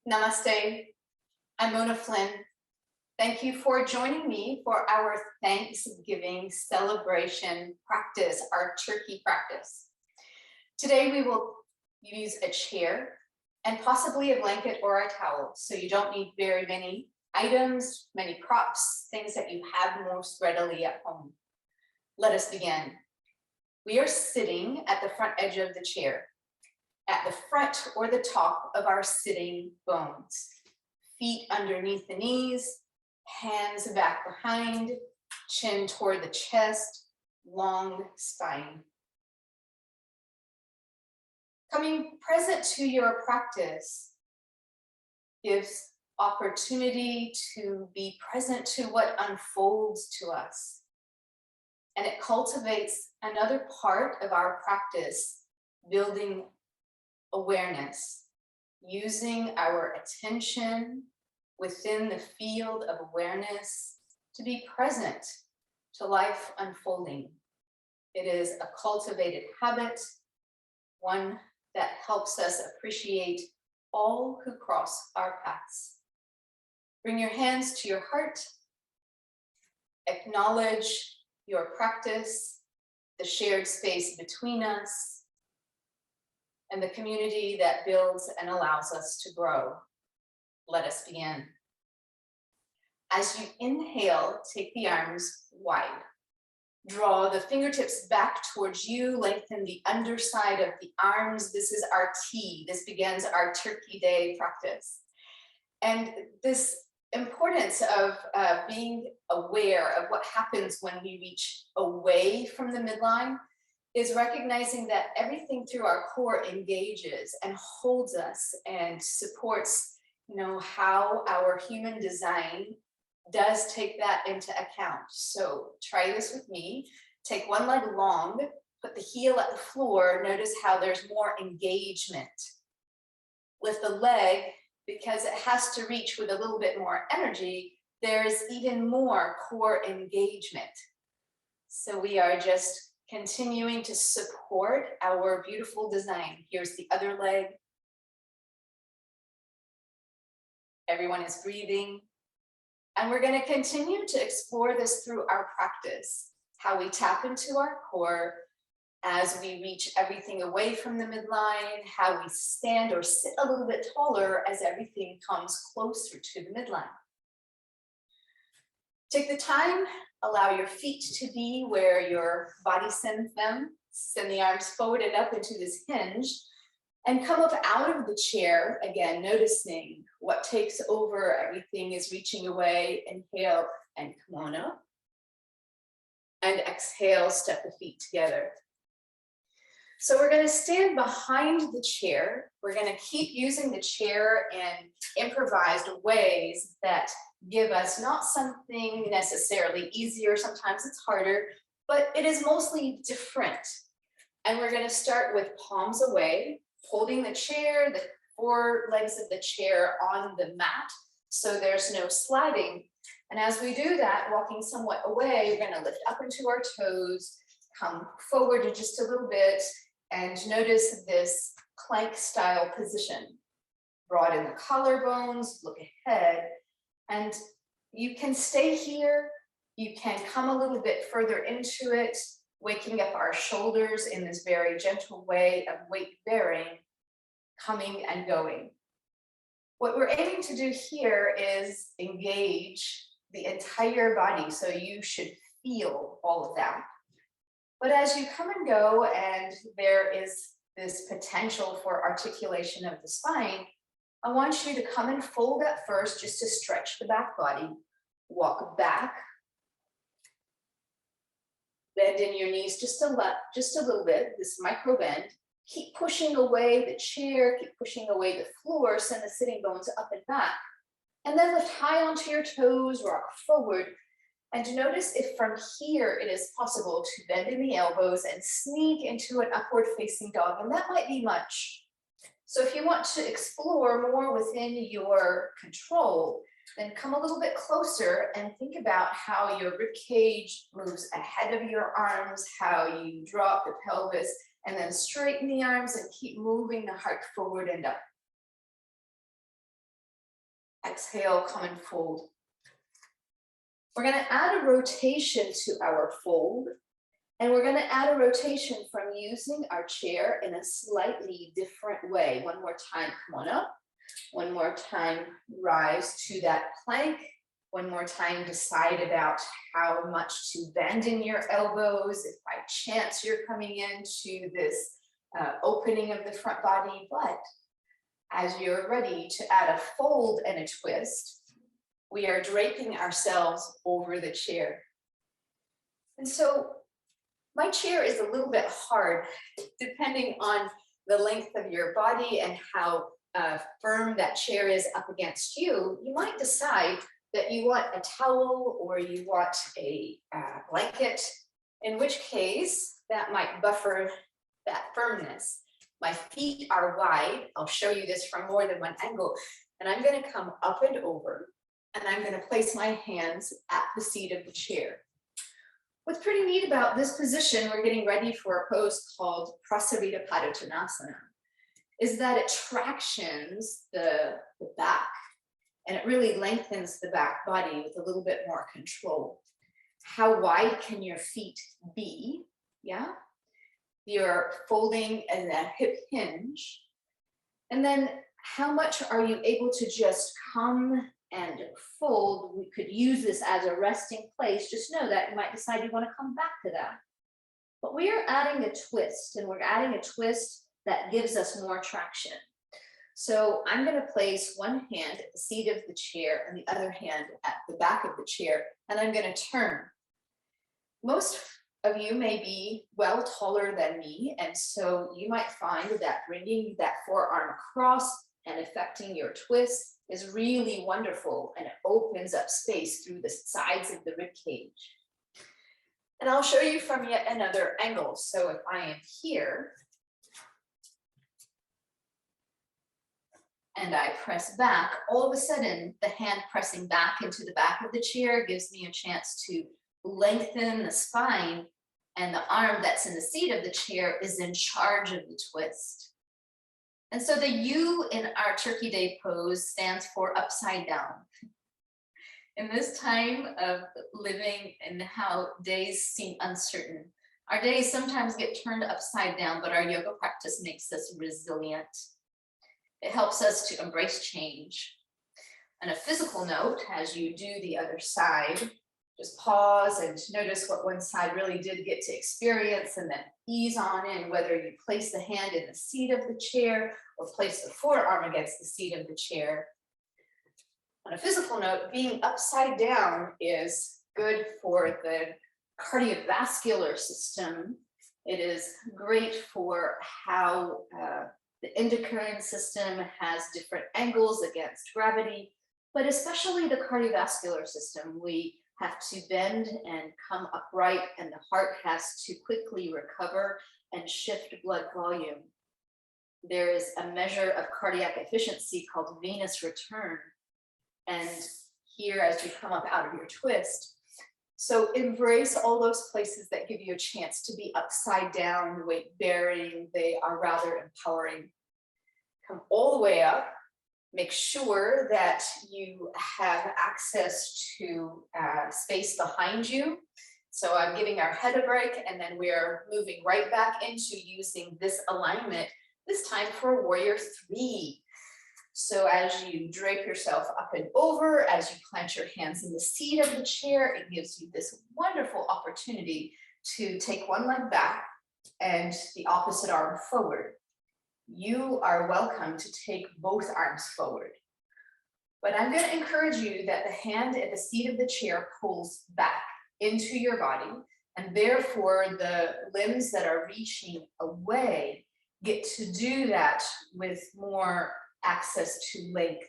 Namaste. I'm Mona Flynn. Thank you for joining me for our Thanksgiving celebration practice, our turkey practice. Today we will use a chair and possibly a blanket or a towel, so you don't need very many items, many props, things that you have most readily at home. Let us begin. We are sitting at the front edge of the chair, at the front or the top of our sitting bones. Feet underneath the knees, hands back behind, chin toward the chest, long spine. Coming present to your practice gives opportunity to be present to what unfolds to us. And it cultivates another part of our practice, building awareness, using our attention within the field of awareness to be present to life unfolding. It is a cultivated habit, one that helps us appreciate all who cross our paths. Bring your hands to your heart, acknowledge your practice, the shared space between us, and the community that builds and allows us to grow. Let us begin. As you inhale, take the arms wide. Draw the fingertips back towards you, lengthen the underside of the arms. This is our T. This begins our Turkey Day practice. And this importance of being aware of what happens when we reach away from the midline is recognizing that everything through our core engages and holds us and supports, how our human design does take that into account. So try this with me. Take one leg long, put the heel at the floor. Notice how there's more engagement. Lift the leg, because it has to reach with a little bit more energy, there's even more core engagement. So we are just continuing to support our beautiful design. Here's the other leg. Everyone is breathing. And we're going to continue to explore this through our practice, how we tap into our core as we reach everything away from the midline, how we stand or sit a little bit taller as everything comes closer to the midline. Take the time, allow your feet to be where your body sends them. Send the arms forward and up into this hinge. And come up out of the chair, again, noticing what takes over. Everything is reaching away. Inhale and come on up. And exhale, step the feet together. So we're going to stand behind the chair. We're going to keep using the chair in improvised ways that give us not something necessarily easier. Sometimes it's harder, but it is mostly different. And we're going to start with palms away, holding the chair, the four legs of the chair on the mat, so there's no sliding. And as we do that, walking somewhat away, we're going to lift up into our toes, come forward just a little bit, and notice this plank style position. Broaden the collarbones, look ahead, and you can stay here. You can come a little bit further into it, waking up our shoulders in this very gentle way of weight bearing, coming and going. What we're aiming to do here is engage the entire body, so you should feel all of that. But as you come and go, and there is this potential for articulation of the spine, I want you to come and fold at first just to stretch the back body. Walk back. Bend in your knees just a little bit, this micro bend. Keep pushing away the chair, keep pushing away the floor, send the sitting bones up and back. And then lift high onto your toes, rock forward. And notice if from here it is possible to bend in the elbows and sneak into an upward facing dog. And that might be much. So if you want to explore more within your control, then come a little bit closer and think about how your rib cage moves ahead of your arms, how you drop the pelvis, and then straighten the arms and keep moving the heart forward and up. Exhale, come and fold. We're going to add a rotation to our fold, and we're going to add a rotation from using our chair in a slightly different way. One more time, come on up. One more time, rise to that plank. One more time, decide about how much to bend in your elbows. If by chance you're coming into this opening of the front body, but as you're ready to add a fold and a twist, we are draping ourselves over the chair. And so my chair is a little bit hard, depending on the length of your body and how firm that chair is up against you. You might decide that you want a towel or you want a blanket, in which case that might buffer that firmness. My feet are wide. I'll show you this from more than one angle. And I'm going to come up and over, and I'm going to place my hands at the seat of the chair. What's pretty neat about this position, we're getting ready for a pose called Prasavida Padutanasana, is that it tractions the back, and it really lengthens the back body with a little bit more control. How wide can your feet be? Yeah. You're folding in a hip hinge. And then how much are you able to just come and fold? We could use this as a resting place. Just know that you might decide you want to come back to that. But we are adding a twist, and we're adding a twist that gives us more traction. So I'm going to place one hand at the seat of the chair and the other hand at the back of the chair, and I'm going to turn. Most of you may be well taller than me, and so you might find that bringing that forearm across and affecting your twist is really wonderful, and it opens up space through the sides of the rib cage. And I'll show you from yet another angle. So if I am here and I press back, all of a sudden the hand pressing back into the back of the chair gives me a chance to lengthen the spine, and the arm that's in the seat of the chair is in charge of the twist. And so the U in our Turkey Day pose stands for upside down. In this time of living and how days seem uncertain, our days sometimes get turned upside down, but our yoga practice makes us resilient. It helps us to embrace change. On a physical note, as you do the other side, just pause and notice what one side really did get to experience, and then ease on in, whether you place the hand in the seat of the chair or place the forearm against the seat of the chair. On a physical note, being upside down is good for the cardiovascular system. It is great for how the endocrine system has different angles against gravity, but especially the cardiovascular system. We have to bend and come upright, and the heart has to quickly recover and shift blood volume. There is a measure of cardiac efficiency called venous return. And here, as you come up out of your twist, so embrace all those places that give you a chance to be upside down, weight bearing. They are rather empowering. Come all the way up. Make sure that you have access to space behind you. So I'm giving our head a break, and then we're moving right back into using this alignment, this time for Warrior 3. So as you drape yourself up and over, as you plant your hands in the seat of the chair, it gives you this wonderful opportunity to take one leg back and the opposite arm forward. You are welcome to take both arms forward. But I'm going to encourage you that the hand at the seat of the chair pulls back into your body, and therefore the limbs that are reaching away get to do that with more access to length.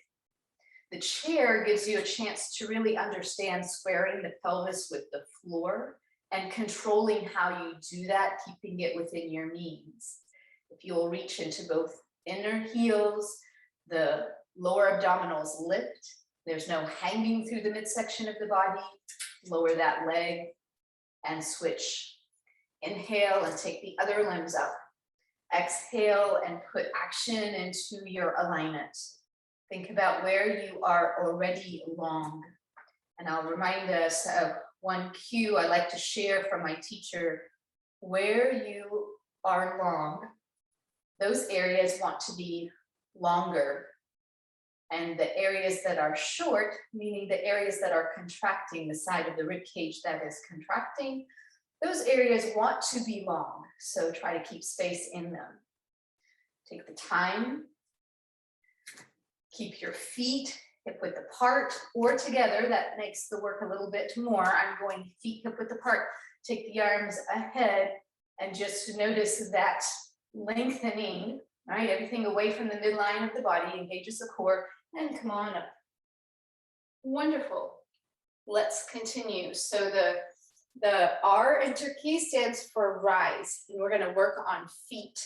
The chair gives you a chance to really understand squaring the pelvis with the floor and controlling how you do that, keeping it within your means. If you'll reach into both inner heels, the lower abdominals lift. There's no hanging through the midsection of the body. Lower that leg and switch. Inhale and take the other limbs up. Exhale and put action into your alignment. Think about where you are already long. And I'll remind us of one cue I like to share from my teacher. Where you are long, those areas want to be longer. And the areas that are short, meaning the areas that are contracting, the side of the rib cage that is contracting, those areas want to be long. So try to keep space in them. Take the time. Keep your feet hip width apart or together. That makes the work a little bit more. I'm going feet hip width apart. Take the arms ahead and just notice that lengthening, right? Everything away from the midline of the body, engages the core, and come on up. Wonderful. Let's continue. So the R in Turkey stands for rise, and we're going to work on feet.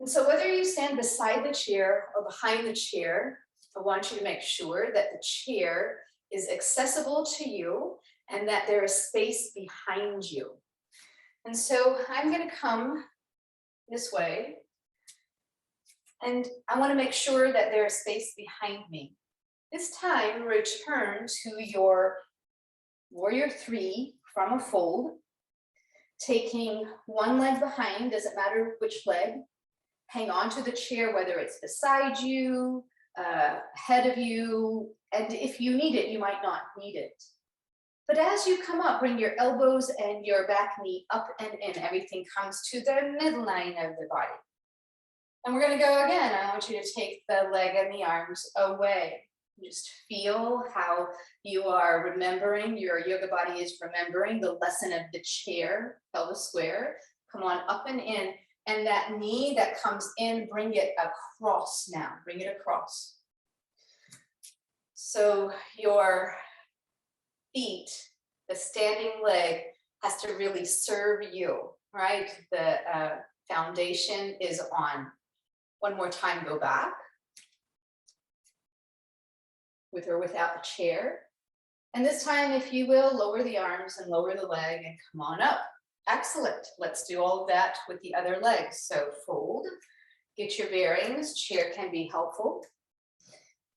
And so whether you stand beside the chair or behind the chair, I want you to make sure that the chair is accessible to you and that there is space behind you. And so I'm going to come this way, and I want to make sure that there is space behind me. This time, return to your warrior 3 from a fold, taking one leg behind, doesn't matter which leg. Hang on to the chair, whether it's beside you, ahead of you, and if you need it, you might not need it. But as you come up, bring your elbows and your back knee up and in. Everything comes to the midline of the body. And we're going to go again. I want you to take the leg and the arms away. Just feel how you are remembering, your yoga body is remembering the lesson of the chair, pelvis square. Come on up and in. And that knee that comes in, bring it across now. Bring it across. So your feet, the standing leg, has to really serve you, right? The foundation is on. One more time, go back. With or without the chair. And this time, if you will, lower the arms and lower the leg and come on up. Excellent. Let's do all of that with the other leg. So fold, get your bearings. Chair can be helpful.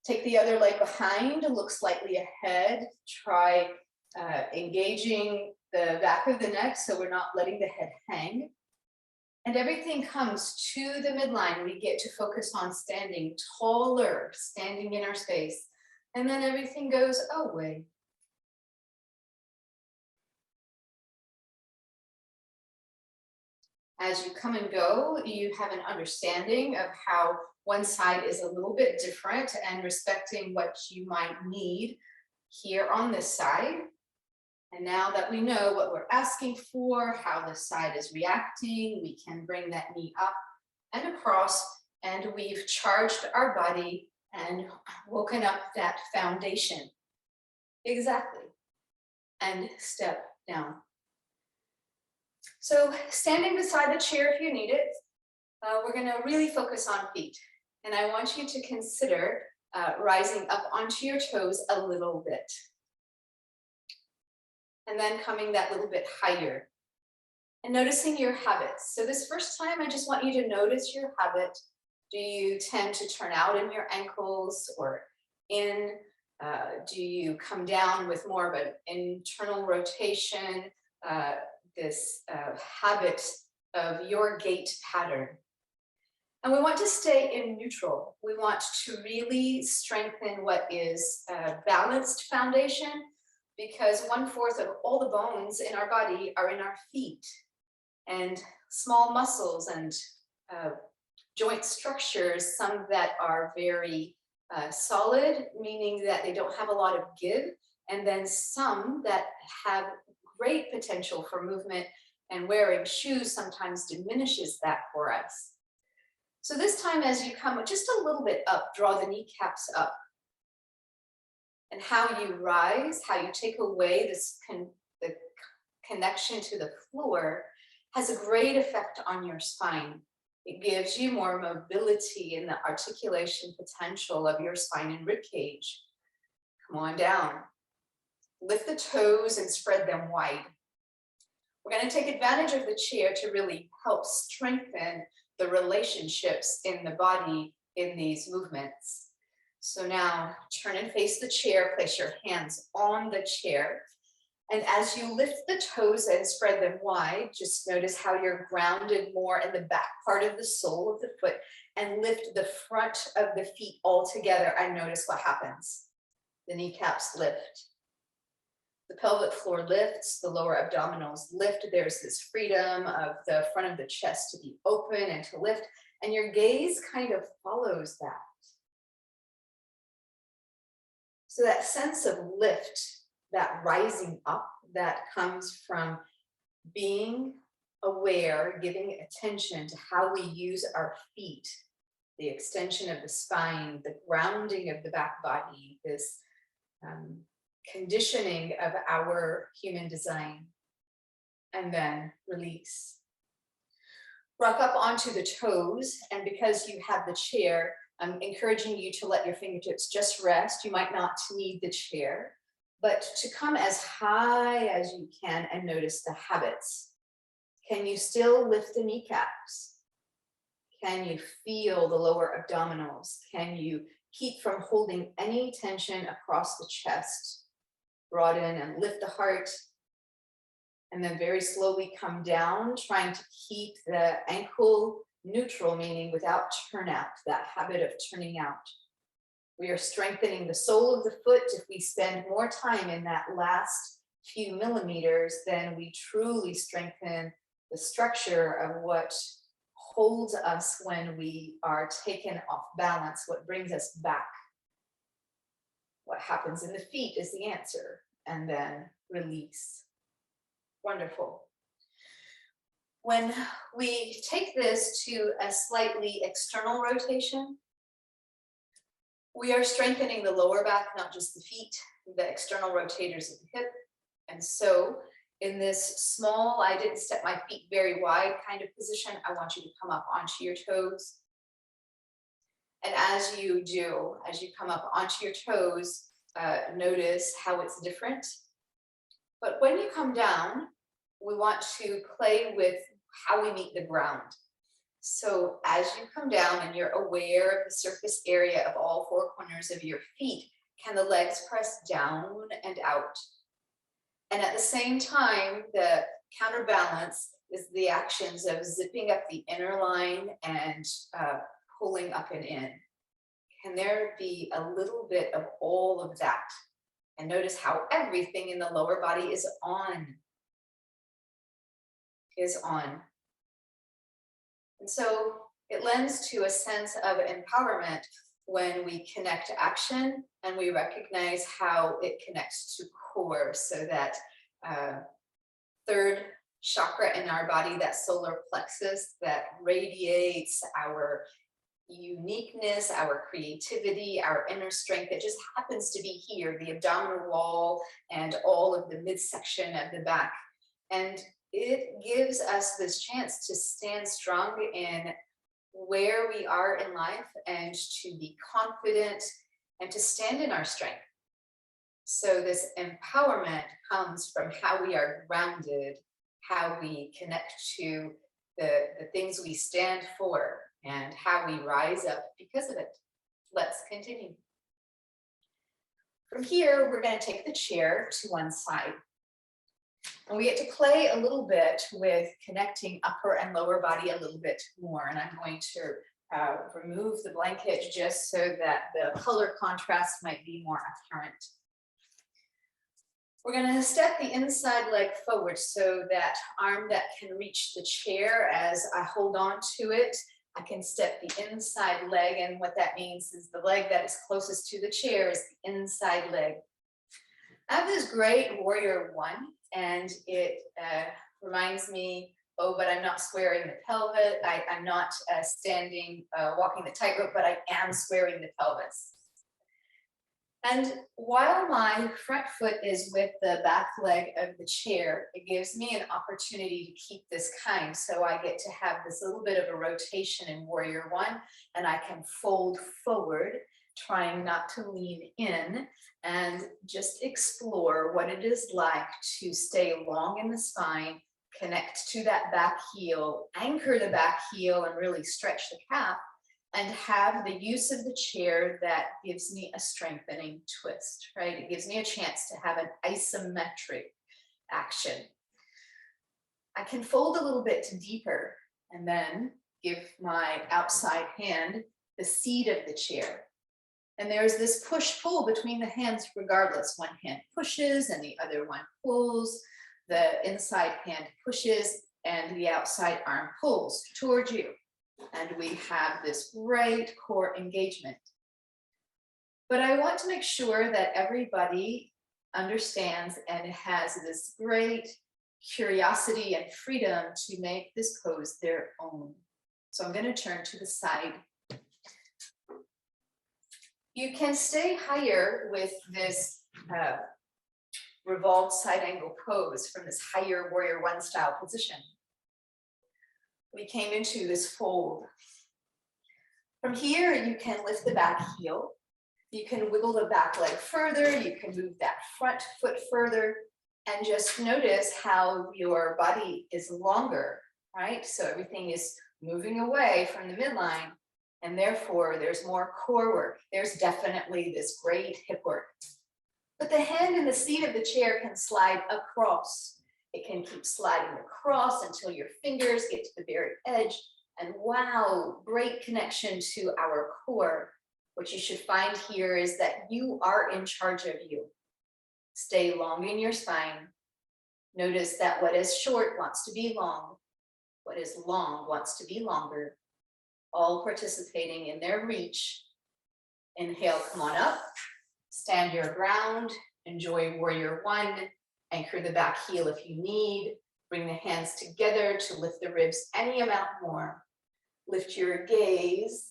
Take the other leg behind, look slightly ahead. Try engaging the back of the neck so we're not letting the head hang. And everything comes to the midline. We get to focus on standing taller, standing in our space. And then everything goes away. As you come and go, you have an understanding of how one side is a little bit different and respecting what you might need here on this side. And now that we know what we're asking for, how this side is reacting, we can bring that knee up and across, and we've charged our body and woken up that foundation. Exactly. And step down. So standing beside the chair if you need it, we're going to really focus on feet. And I want you to consider rising up onto your toes a little bit. And then coming that little bit higher. And noticing your habits. So this first time, I just want you to notice your habit. Do you tend to turn out in your ankles or in? Do you come down with more of an internal rotation? This habit of your gait pattern. And we want to stay in neutral. We want to really strengthen what is a balanced foundation, because 1/4 of all the bones in our body are in our feet, and small muscles and joint structures, some that are very solid, meaning that they don't have a lot of give, and then some that have great potential for movement, and wearing shoes sometimes diminishes that for us. So this time, as you come just a little bit up, draw the kneecaps up. And how you rise, how you take away this the connection to the floor has a great effect on your spine. It gives you more mobility in the articulation potential of your spine and rib cage. Come on down. Lift the toes and spread them wide. We're going to take advantage of the chair to really help strengthen the relationships in the body in these movements. So now turn and face the chair, place your hands on the chair. And as you lift the toes and spread them wide, just notice how you're grounded more in the back part of the sole of the foot, and lift the front of the feet all together and notice what happens. The kneecaps lift. The pelvic floor lifts, the lower abdominals lift. There's this freedom of the front of the chest to be open and to lift, and your gaze kind of follows that. So that sense of lift, that rising up, that comes from being aware, giving attention to how we use our feet, the extension of the spine, the grounding of the back body, this conditioning of our human design, and then release. Rock up onto the toes, and because you have the chair, I'm encouraging you to let your fingertips just rest. You might not need the chair, but to come as high as you can and notice the habits. Can you still lift the kneecaps? Can you feel the lower abdominals? Can you keep from holding any tension across the chest? Broaden and lift the heart, and then very slowly come down, trying to keep the ankle neutral, meaning without turnout, that habit of turning out. We are strengthening the sole of the foot. If we spend more time in that last few millimeters, then we truly strengthen the structure of what holds us when we are taken off balance, what brings us back. What happens in the feet is the answer, and then release. Wonderful. When we take this to a slightly external rotation, we are strengthening the lower back, not just the feet, the external rotators of the hip. And so in this small, I didn't step my feet very wide kind of position, I want you to come up onto your toes. And as you do, as you come up onto your toes, notice how it's different. But when you come down, we want to play with how we meet the ground. So as you come down and you're aware of the surface area of all four corners of your feet, can the legs press down and out? And at the same time, the counterbalance is the actions of zipping up the inner line and pulling up and in. Can there be a little bit of all of that? And notice how everything in the lower body is on. And so it lends to a sense of empowerment when we connect to action and we recognize how it connects to core, so that third chakra in our body, that solar plexus that radiates our uniqueness, our creativity, our inner strength, that just happens to be here, the abdominal wall and all of the midsection of the back. And it gives us this chance to stand strong in where we are in life and to be confident and to stand in our strength. So this empowerment comes from how we are grounded, how we connect to the things we stand for, and how we rise up because of it. Let's continue. From here, we're going to take the chair to one side. And we get to play a little bit with connecting upper and lower body a little bit more. And I'm going to remove the blanket just so that the color contrast might be more apparent. We're going to step the inside leg forward, so that arm that can reach the chair, as I hold on to it, I can step the inside leg. And what that means is the leg that is closest to the chair is the inside leg. I have this great warrior one, and it reminds me, oh, but I'm not squaring the pelvis. I'm not walking the tightrope, but I am squaring the pelvis. And while my front foot is with the back leg of the chair, it gives me an opportunity to keep this kind. So I get to have this little bit of a rotation in warrior one, and I can fold forward, trying not to lean in, and just explore what it is like to stay long in the spine, connect to that back heel, anchor the back heel, and really stretch the calf. and have the use of the chair that gives me a strengthening twist, right? It gives me a chance to have an isometric action. I can fold a little bit deeper and then give my outside hand the seat of the chair. And there's this push-pull between the hands regardless. One hand pushes and the other one pulls. The inside hand pushes and the outside arm pulls towards you. And we have this great core engagement. But I want to make sure that everybody understands and has this great curiosity and freedom to make this pose their own. So I'm going to turn to the side. You can stay higher with this revolved side angle pose from this higher warrior one style position. We came into this fold. From here, you can lift the back heel. You can wiggle the back leg further. You can move that front foot further and just notice how your body is longer, right? So everything is moving away from the midline and therefore there's more core work. There's definitely this great hip work. But the hand in the seat of the chair can slide across. It can keep sliding across until your fingers get to the very edge. And wow, great connection to our core. What you should find here is that you are in charge of you. Stay long in your spine. Notice that what is short wants to be long. What is long wants to be longer. All participating in their reach. Inhale, come on up. Stand your ground. Enjoy warrior one. Anchor the back heel if you need. Bring the hands together to lift the ribs any amount more. Lift your gaze.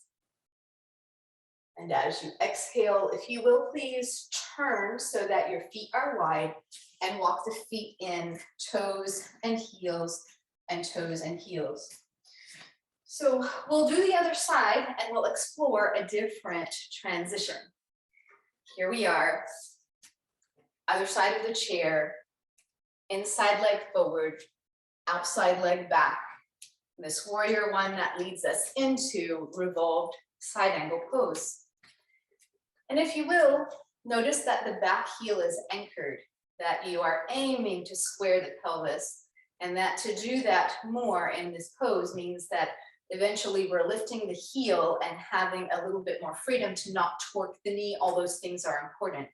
And as you exhale, if you will, please turn so that your feet are wide and walk the feet in, toes and heels and toes and heels. So we'll do the other side and we'll explore a different transition. Here we are, other side of the chair, inside leg forward, outside leg back. This warrior one that leads us into revolved side angle pose. And if you will, notice that the back heel is anchored, that you are aiming to square the pelvis, and that to do that more in this pose means that eventually we're lifting the heel and having a little bit more freedom to not torque the knee. All those things are important.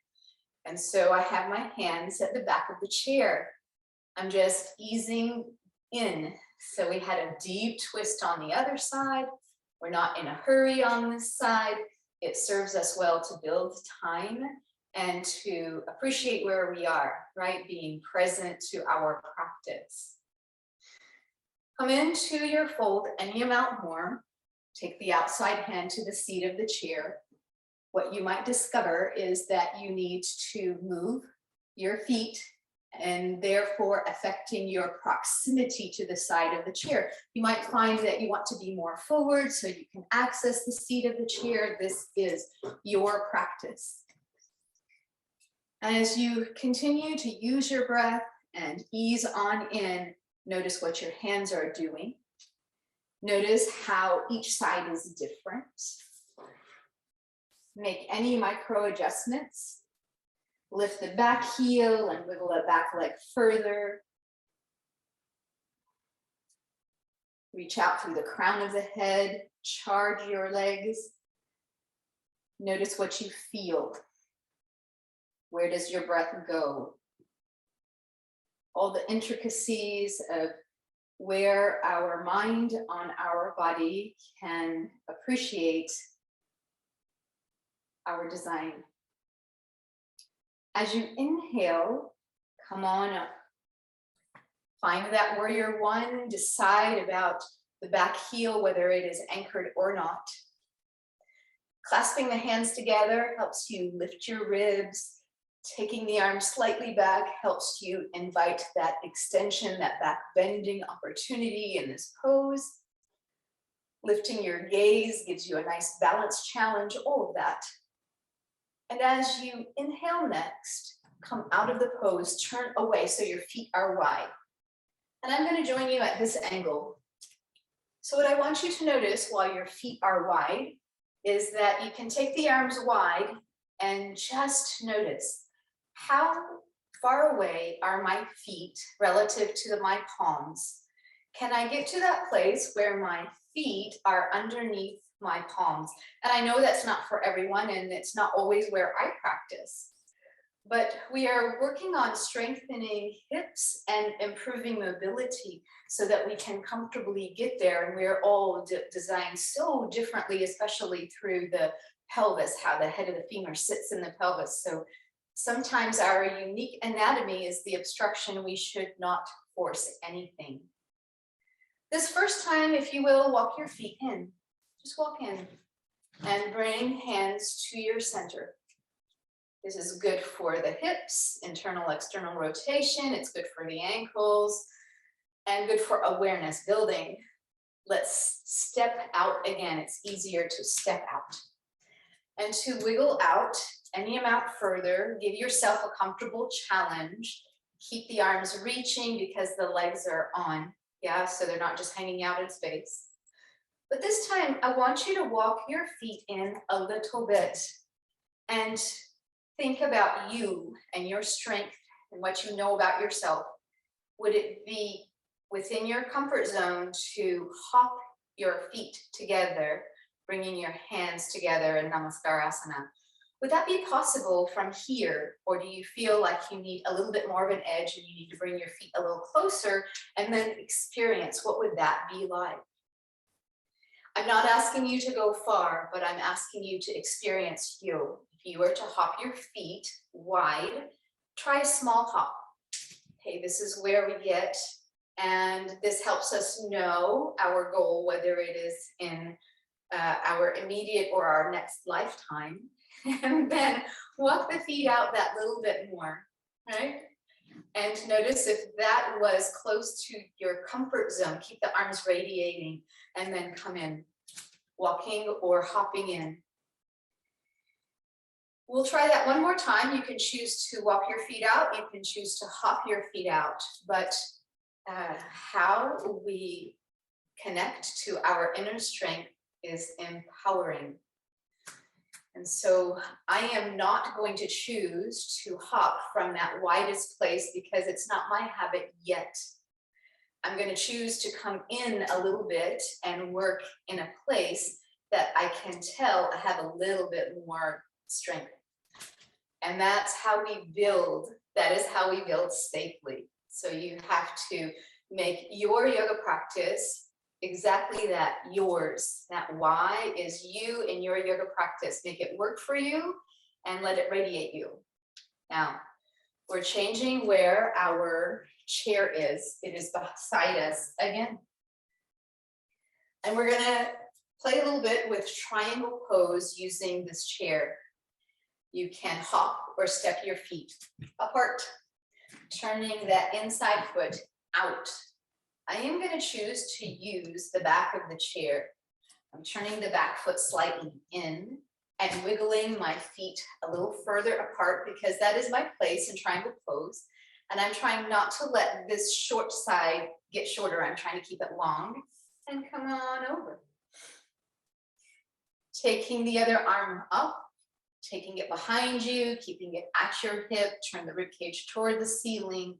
And so I have my hands at the back of the chair. I'm just easing in. So we had a deep twist on the other side. We're not in a hurry on this side. It serves us well to build time and to appreciate where we are, right? Being present to our practice. Come into your fold any amount more. Take the outside hand to the seat of the chair. What you might discover is that you need to move your feet and therefore affecting your proximity to the side of the chair. You might find that you want to be more forward so you can access the seat of the chair. This is your practice. As you continue to use your breath and ease on in, notice what your hands are doing. Notice how each side is different. Make any micro adjustments. Lift the back heel and wiggle the back leg further. Reach out through the crown of the head, charge your legs. Notice what you feel. Where does your breath go? All the intricacies of where our mind on our body can appreciate our design. As you inhale, come on up. Find that warrior one, decide about the back heel, whether it is anchored or not. Clasping the hands together helps you lift your ribs. Taking the arms slightly back helps you invite that extension, that back bending opportunity in this pose. Lifting your gaze gives you a nice balance challenge, all of that. And as you inhale next, come out of the pose, turn away so your feet are wide. And I'm going to join you at this angle. So what I want you to notice while your feet are wide is that you can take the arms wide and just notice how far away are my feet relative to my palms. Can I get to that place where my feet are underneath my palms? And I know that's not for everyone, and it's not always where I practice. But we are working on strengthening hips and improving mobility so that we can comfortably get there. And we're all designed so differently, especially through the pelvis, how the head of the femur sits in the pelvis. So sometimes our unique anatomy is the obstruction. We should not force anything. This first time, if you will, walk your feet in. Just walk in and bring hands to your center. This is good for the hips, internal, external rotation. It's good for the ankles and good for awareness building. Let's step out again. It's easier to step out. And to wiggle out any amount further, give yourself a comfortable challenge. Keep the arms reaching because the legs are on. Yeah, so they're not just hanging out in space. But this time, I want you to walk your feet in a little bit and think about you and your strength and what you know about yourself. Would it be within your comfort zone to hop your feet together, bringing your hands together in Namaskarasana? Would that be possible from here? Or do you feel like you need a little bit more of an edge and you need to bring your feet a little closer and then experience what would that be like? I'm not asking you to go far, but I'm asking you to experience you. If you were to hop your feet wide, try a small hop. Okay, this is where we get, and this helps us know our goal, whether it is in our immediate or our next lifetime. And then walk the feet out that little bit more, right? And notice if that was close to your comfort zone. Keep the arms radiating and then come in, walking or hopping in. We'll try that one more time. You can choose to walk your feet out. You can choose to hop your feet out. But how we connect to our inner strength is empowering. And so I am not going to choose to hop from that widest place because it's not my habit yet. I'm going to choose to come in a little bit and work in a place that I can tell I have a little bit more strength. And that's how we build. That is how we build safely. So you have to make your yoga practice exactly that, yours. That why is you in your yoga practice. Make it work for you and let it radiate you. Now, we're changing where our chair is. It is beside us again. And we're gonna play a little bit with triangle pose using this chair. You can hop or step your feet apart, turning that inside foot out. I am going to choose to use the back of the chair. I'm turning the back foot slightly in and wiggling my feet a little further apart because that is my place in triangle pose. And I'm trying not to let this short side get shorter. I'm trying to keep it long and come on over. Taking the other arm up, taking it behind you, keeping it at your hip, turn the ribcage toward the ceiling.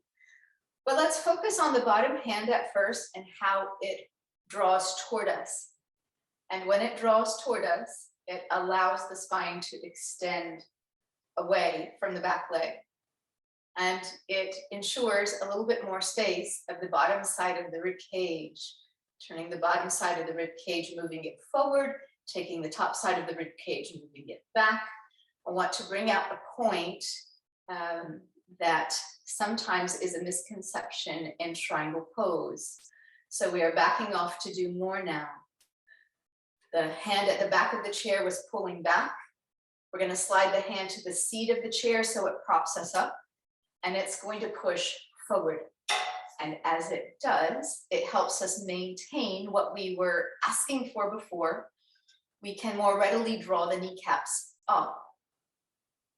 But let's focus on the bottom hand at first and how it draws toward us. And when it draws toward us, it allows the spine to extend away from the back leg. And it ensures a little bit more space of the bottom side of the rib cage, turning the bottom side of the rib cage, moving it forward, taking the top side of the rib cage, moving it back. I want to bring out a point that sometimes is a misconception in triangle pose. So we are backing off to do more now. The hand at the back of the chair was pulling back. We're going to slide the hand to the seat of the chair so it props us up, and it's going to push forward. And as it does, it helps us maintain what we were asking for before. We can more readily draw the kneecaps up.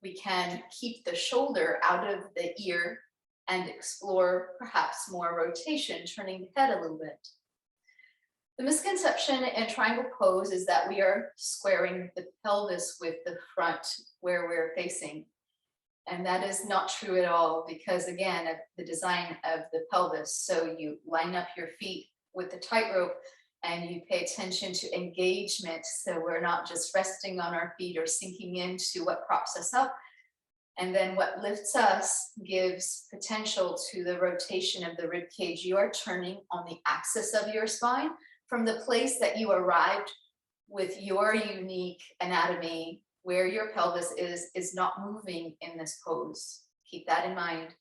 We can keep the shoulder out of the ear and explore perhaps more rotation, turning the head a little bit. The misconception in triangle pose is that we are squaring the pelvis with the front where we're facing. And that is not true at all, because again, of the design of the pelvis. So you line up your feet with the tightrope and you pay attention to engagement. So we're not just resting on our feet or sinking into what props us up. And then what lifts us gives potential to the rotation of the rib cage. You are turning on the axis of your spine from the place that you arrived with your unique anatomy. Where your pelvis is not moving in this pose. Keep that in mind.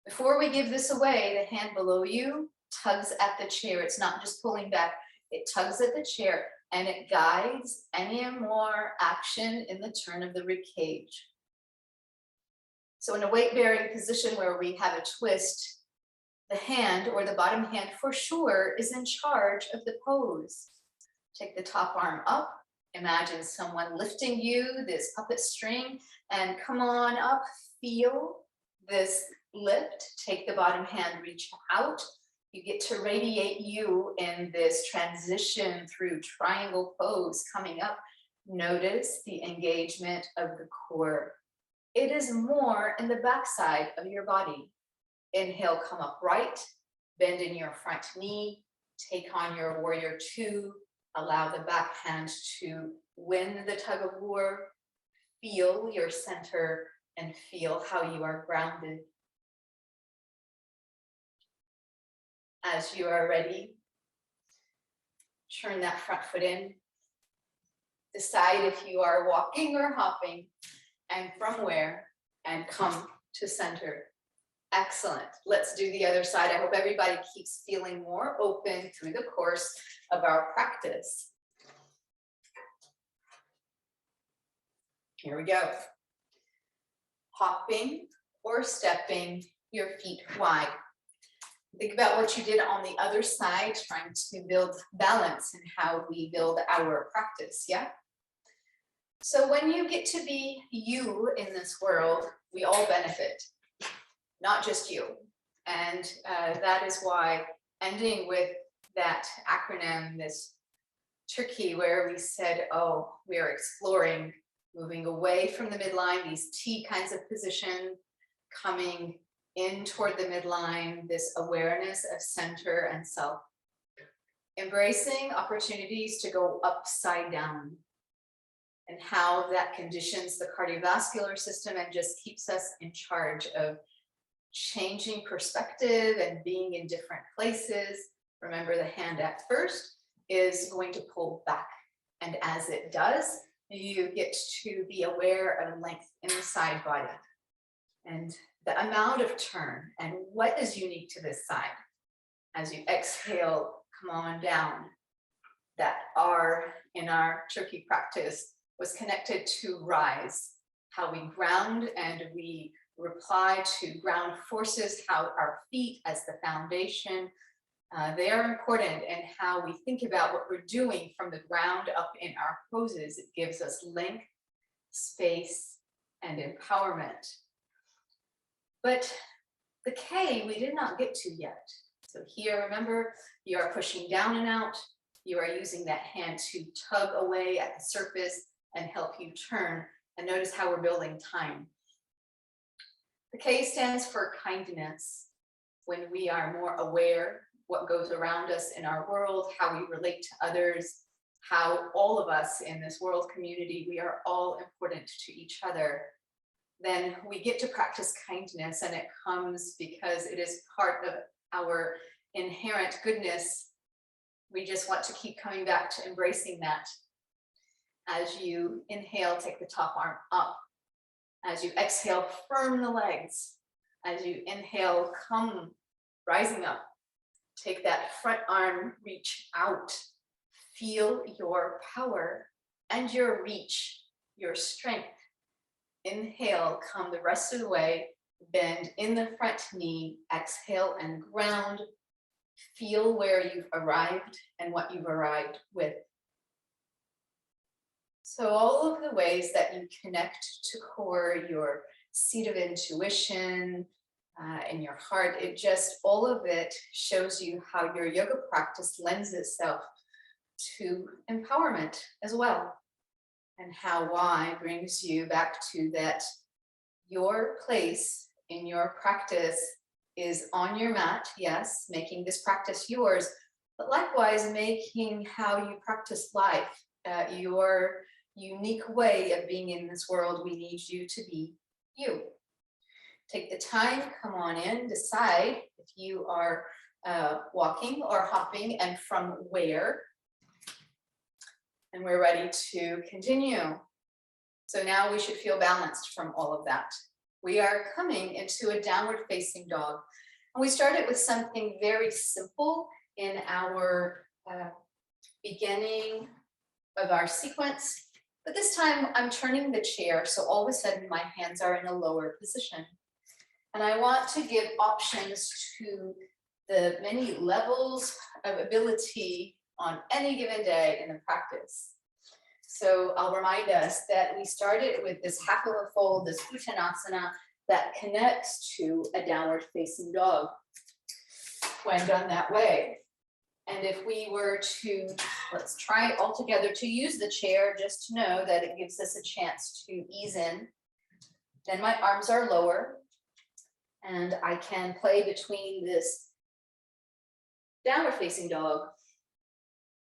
Before we give this away, the hand below you tugs at the chair. It's not just pulling back, it tugs at the chair and it guides any more action in the turn of the rib cage. So in a weight-bearing position where we have a twist, the hand or the bottom hand for sure is in charge of the pose. Take the top arm up. Imagine someone lifting you, this puppet string, and come on up, feel this lift. Take the bottom hand, reach out. You get to radiate you in this transition through triangle pose coming up. Notice the engagement of the core. It is more in the backside of your body. Inhale, come upright, bend in your front knee, take on your warrior two. Allow the back hand to win the tug of war. Feel your center and feel how you are grounded. As you are ready, turn that front foot in. Decide if you are walking or hopping and from where, and come to center. Excellent. Let's do the other side. I hope everybody keeps feeling more open through the course of our practice. Here we go. Hopping or stepping your feet wide. Think about what you did on the other side, trying to build balance in how we build our practice, yeah? So when you get to be you in this world, we all benefit. Not just you. And that is why ending with that acronym, this Turkey, where we said, oh, we are exploring, moving away from the midline, these T kinds of position, coming in toward the midline, this awareness of center and self. Embracing opportunities to go upside down and how that conditions the cardiovascular system and just keeps us in charge of changing perspective and being in different places. Remember, the hand at first is going to pull back. And as it does, you get to be aware of length in the side body and the amount of turn and what is unique to this side. As you exhale, come on down. That R in our Turkey practice was connected to rise, how we ground and we reply to ground forces, how our feet as the foundation, they are important, and how we think about what we're doing from the ground up in our poses. It gives us length, space, and empowerment. But the K we did not get to yet. So here, remember, you are pushing down and out. You are using that hand to tug away at the surface and help you turn. And notice how we're building time. The K stands for kindness. When we are more aware what goes around us in our world, how we relate to others, how all of us in this world community, we are all important to each other, then we get to practice kindness, and it comes because it is part of our inherent goodness. We just want to keep coming back to embracing that. As you inhale, take the top arm up. As you exhale, firm the legs. As you inhale, come rising up. Take that front arm, reach out. Feel your power and your reach, your strength. Inhale, come the rest of the way. Bend in the front knee. Exhale and ground. Feel where you've arrived and what you've arrived with. So all of the ways that you connect to core, your seat of intuition, in your heart. It just, all of it shows you how your yoga practice lends itself to empowerment as well. And how why brings you back to that your place in your practice is on your mat, yes, making this practice yours, but likewise making how you practice life, your unique way of being in this world. We need you to be you. Take the time, come on in, decide if you are walking or hopping and from where. And we're ready to continue. So now we should feel balanced from all of that. We are coming into a downward facing dog. And we started with something very simple in our beginning of our sequence. But this time I'm turning the chair, so all of a sudden my hands are in a lower position. And I want to give options to the many levels of ability on any given day in the practice. So I'll remind us that we started with this half of a fold, this Uttanasana that connects to a downward facing dog when done that way. And if we were to, let's try all together to use the chair, just to know that it gives us a chance to ease in. Then my arms are lower and I can play between this downward facing dog,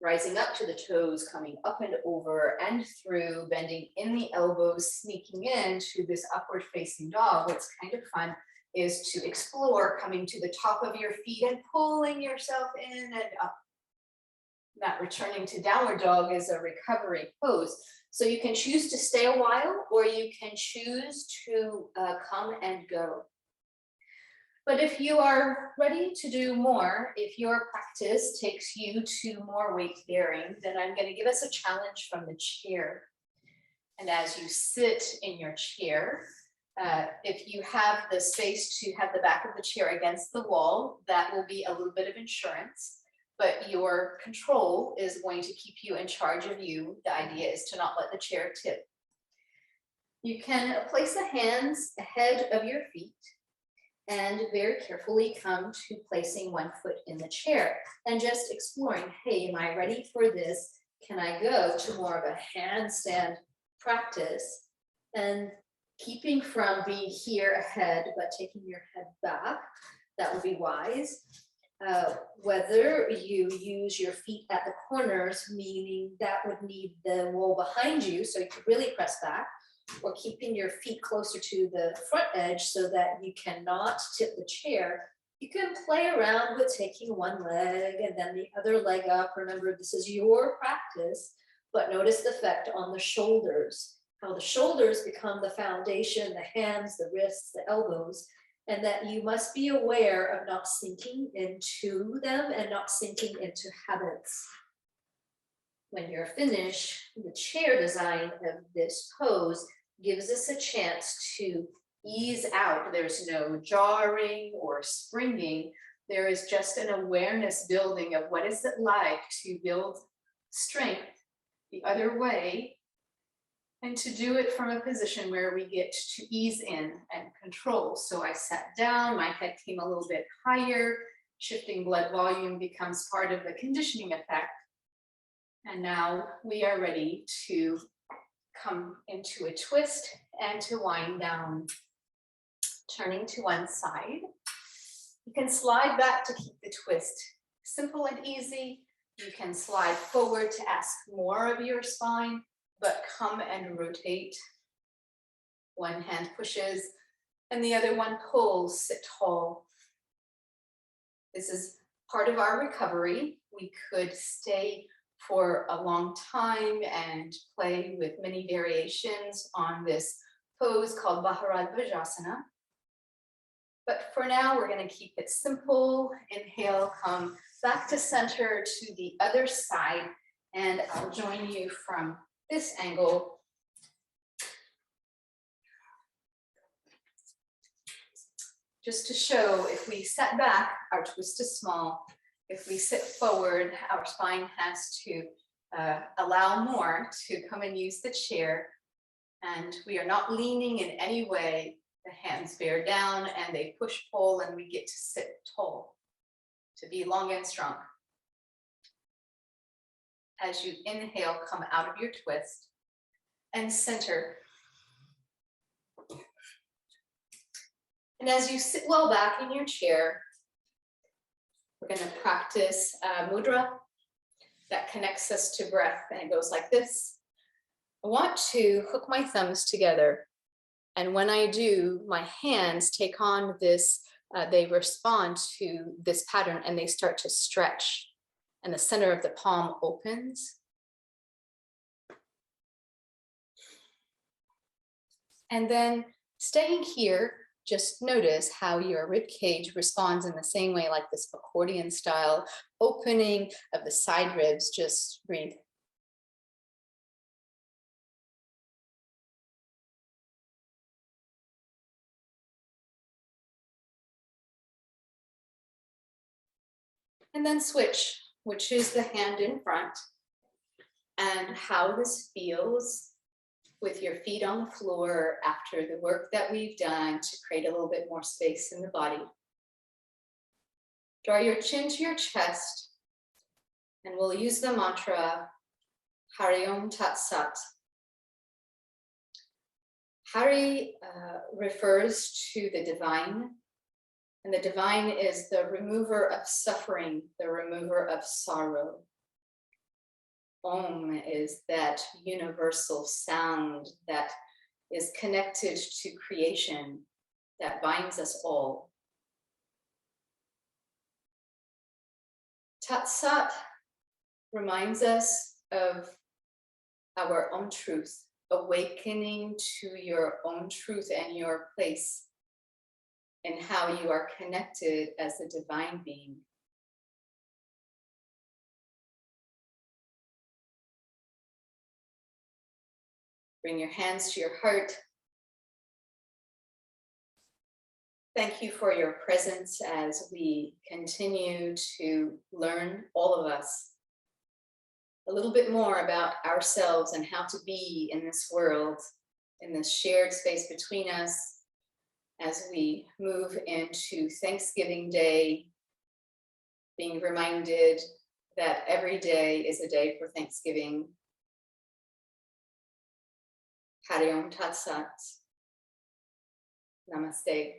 rising up to the toes, coming up and over and through, bending in the elbows, sneaking into this upward facing dog. What's kind of fun is to explore coming to the top of your feet and pulling yourself in and up. That returning to downward dog is a recovery pose. So you can choose to stay a while or you can choose to come and go. But if you are ready to do more, if your practice takes you to more weight bearing, then I'm going to give us a challenge from the chair. And as you sit in your chair, if you have the space to have the back of the chair against the wall, that will be a little bit of insurance, but your control is going to keep you in charge of you. The idea is to not let the chair tip. You can place the hands ahead of your feet and very carefully come to placing one foot in the chair and just exploring, hey, am I ready for this? Can I go to more of a handstand practice? And keeping from being here ahead, but taking your head back, that would be wise. Whether you use your feet at the corners, meaning that would need the wall behind you, so you could really press back, or keeping your feet closer to the front edge so that you cannot tip the chair. You can play around with taking one leg and then the other leg up. Remember, this is your practice, but notice the effect on the shoulders, how the shoulders become the foundation, the hands, the wrists, the elbows, and that you must be aware of not sinking into them and not sinking into habits. When you're finished, the chair design of this pose gives us a chance to ease out. There's no jarring or springing. There is just an awareness building of what is it like to build strength the other way, and to do it from a position where we get to ease in and control. So I sat down, my head came a little bit higher, shifting blood volume becomes part of the conditioning effect. And now we are ready to come into a twist and to wind down. Turning to one side. You can slide back to keep the twist simple and easy. You can slide forward to ask more of your spine, but come and rotate. One hand pushes and the other one pulls, sit tall. This is part of our recovery. We could stay for a long time and play with many variations on this pose called Bharadvajasana. But for now, we're going to keep it simple. Inhale, come back to center to the other side, and I'll join you from this angle. Just to show, if we set back, our twist is small. If we sit forward, our spine has to allow more to come and use the chair. And we are not leaning in any way. The hands bear down and they push pull, and we get to sit tall, to be long and strong. As you inhale, come out of your twist and center. And as you sit well back in your chair, we're going to practice mudra that connects us to breath, and it goes like this. I want to hook my thumbs together, and when I do, my hands take on this, they respond to this pattern and they start to stretch, and the center of the palm opens. And then staying here, just notice how your rib cage responds in the same way, like this accordion style opening of the side ribs. Just breathe. And then switch, which is the hand in front, and how this feels with your feet on the floor after the work that we've done to create a little bit more space in the body. Draw your chin to your chest, and we'll use the mantra Hari Om Tat Sat. Hari refers to the divine, and the divine is the remover of suffering, the remover of sorrow. Om is that universal sound that is connected to creation, that binds us all. Tat Sat reminds us of our own truth, awakening to your own truth and your place and how you are connected as a divine being. Bring your hands to your heart. Thank you for your presence as we continue to learn, all of us, a little bit more about ourselves and how to be in this world, in this shared space between us, as we move into Thanksgiving Day, being reminded that every day is a day for Thanksgiving. Hari Om Tat Sat. Namaste.